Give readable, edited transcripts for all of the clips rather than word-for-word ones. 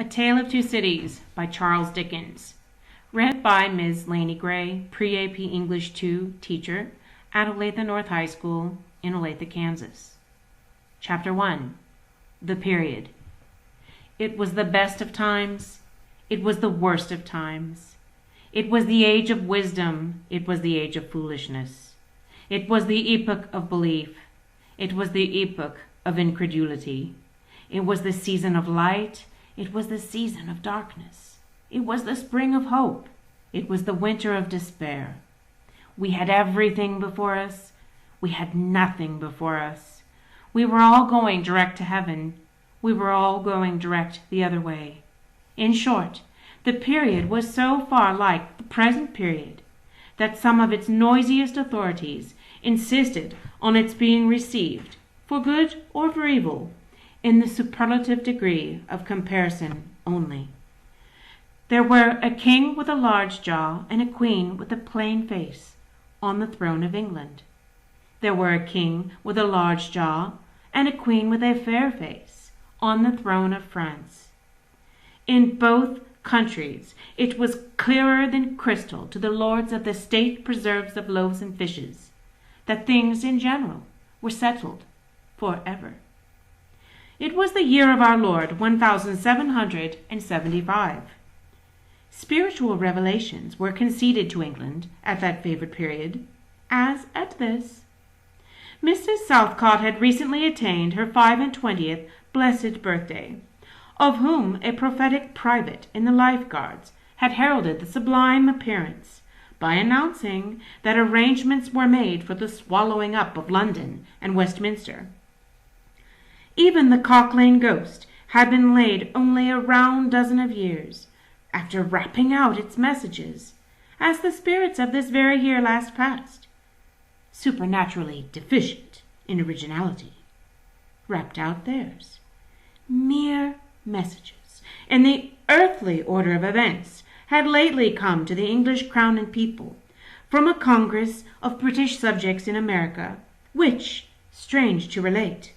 A Tale of Two Cities by Charles Dickens. Read by Ms. Lanie Gray, Pre-AP English 2 teacher at Olathe North High School in Olathe, Kansas. Chapter 1. The Period. It was the best of times. It was the worst of times. It was the age of wisdom. It was the age of foolishness. It was the epoch of belief. It was the epoch of incredulity. It was the season of light. It was the season of darkness. It was the spring of hope. It was the winter of despair. We had everything before us. We had nothing before us. We were all going direct to heaven. We were all going direct the other way. In short, the period was so far like the present period that some of its noisiest authorities insisted on its being received, for good or for evil, in the superlative degree of comparison only. There were a king with a large jaw and a queen with a plain face on the throne of England. There were a king with a large jaw and a queen with a fair face on the throne of France. In both countries it was clearer than crystal to the lords of the state preserves of loaves and fishes that things in general were settled forever. It was the year of our Lord 1775. Spiritual revelations were conceded to England at that favored period, as at this. Mrs. Southcott had recently attained her 25th blessed birthday, of whom a prophetic private in the Life Guards had heralded the sublime appearance by announcing that arrangements were made for the swallowing up of London and Westminster. Even the Cock Lane ghost had been laid only a round dozen of years after rapping out its messages as the spirits of this very year last past, supernaturally deficient in originality, rapped out theirs. Mere messages in the earthly order of events had lately come to the English crown and people from a Congress of British subjects in America, which, strange to relate,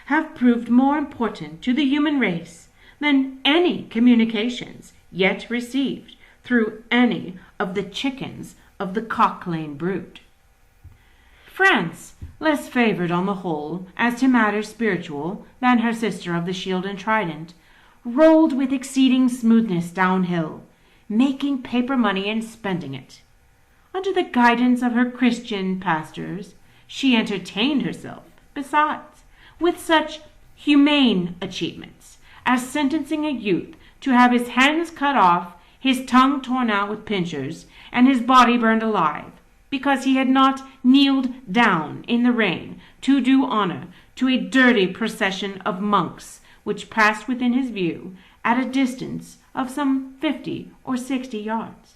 have proved more important to the human race than any communications yet received through any of the chickens of the Cock Lane brood. France, less favored on the whole as to matters spiritual than her sister of the Shield and Trident, rolled with exceeding smoothness downhill, making paper money and spending it. Under the guidance of her Christian pastors, she entertained herself, besides, with such humane achievements as sentencing a youth to have his hands cut off, his tongue torn out with pincers, and his body burned alive, because he had not kneeled down in the rain to do honor to a dirty procession of monks which passed within his view at a distance of some 50 or 60 yards.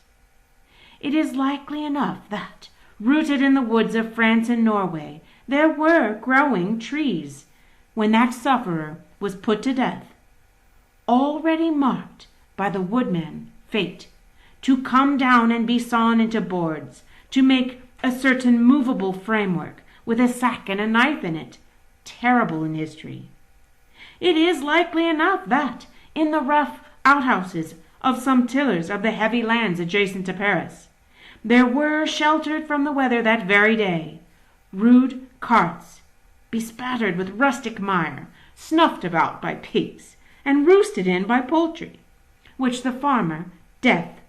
It is likely enough that, rooted in the woods of France and Norway, there were growing trees, when that sufferer was put to death, already marked by the woodman fate, to come down and be sawn into boards, to make a certain movable framework with a sack and a knife in it, terrible in history. It is likely enough that, in the rough outhouses of some tillers of the heavy lands adjacent to Paris, there were sheltered from the weather that very day rude carts, bespattered with rustic mire, snuffed about by pigs, and roosted in by poultry, which the farmer, Death,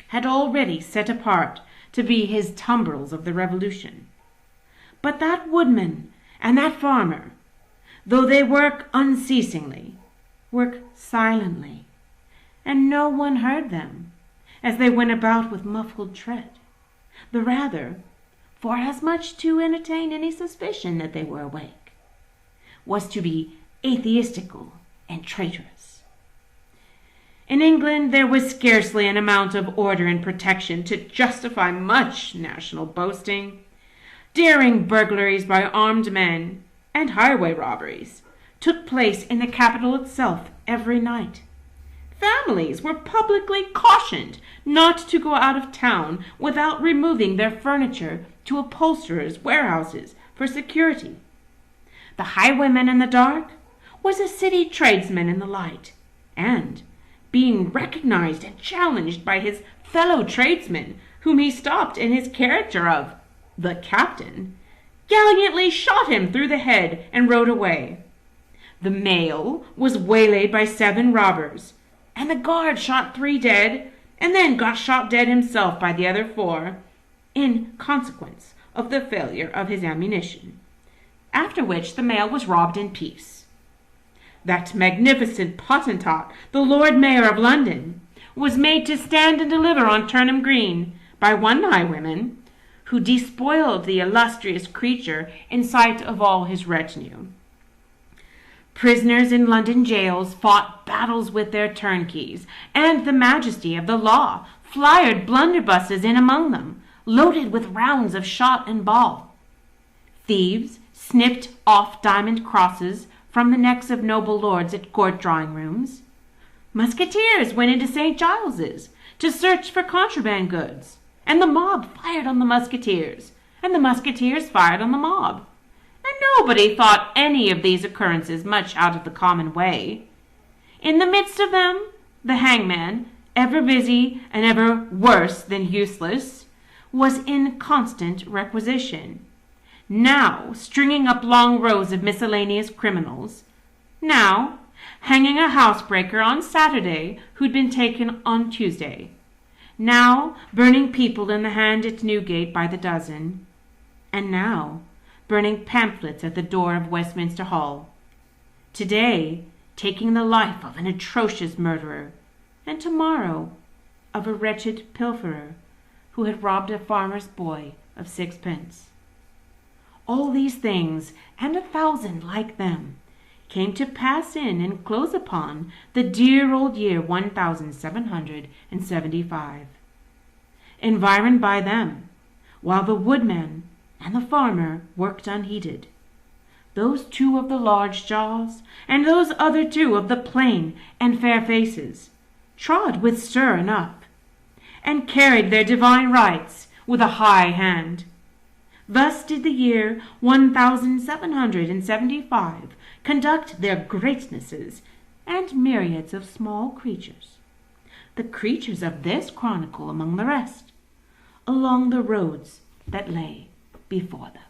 had already set apart to be his tumbrils of the Revolution. But that woodman and that farmer, though they work unceasingly, work silently, and no one heard them as they went about with muffled tread, the rather for as much to entertain any suspicion that they were awake, was to be atheistical and traitorous. In England there was scarcely an amount of order and protection to justify much national boasting. Daring burglaries by armed men and highway robberies took place in the capital itself every night. Families were publicly cautioned not to go out of town without removing their furniture to upholsterers' warehouses for security. The highwayman in the dark was a city tradesman in the light, and, being recognized and challenged by his fellow tradesmen, whom he stopped in his character of the captain, gallantly shot him through the head and rode away. The male was waylaid by 7 robbers, and the guard shot 3 dead, and then got shot dead himself by the other 4, in consequence of the failure of his ammunition, after which the male was robbed in peace. That magnificent potentate, the Lord Mayor of London, was made to stand and deliver on Turnham Green by one highwayman, who despoiled the illustrious creature in sight of all his retinue. Prisoners in London jails fought battles with their turnkeys, and the majesty of the law fired blunderbusses in among them, loaded with rounds of shot and ball. Thieves snipped off diamond crosses from the necks of noble lords at court drawing-rooms. Musketeers went into St. Giles's to search for contraband goods, and the mob fired on the musketeers, and the musketeers fired on the mob. And nobody thought any of these occurrences much out of the common way. In the midst of them, the hangman, ever busy and ever worse than useless, was in constant requisition, now stringing up long rows of miscellaneous criminals, now hanging a housebreaker on Saturday who'd been taken on Tuesday, now burning people in the hand at Newgate by the dozen, and now burning pamphlets at the door of Westminster Hall. Today, taking the life of an atrocious murderer, and tomorrow of a wretched pilferer who had robbed a farmer's boy of 6pence. All these things, and 1,000 like them, came to pass in and close upon the dear old year 1775. Environed by them, while the woodman and the farmer worked unheeded, those 2 of the large jaws, and those other 2 of the plain and fair faces, trod with stir enough, and carried their divine rights with a high hand. Thus did the year 1775 conduct their greatnesses and myriads of small creatures, the creatures of this chronicle among the rest, along the roads that lay before them.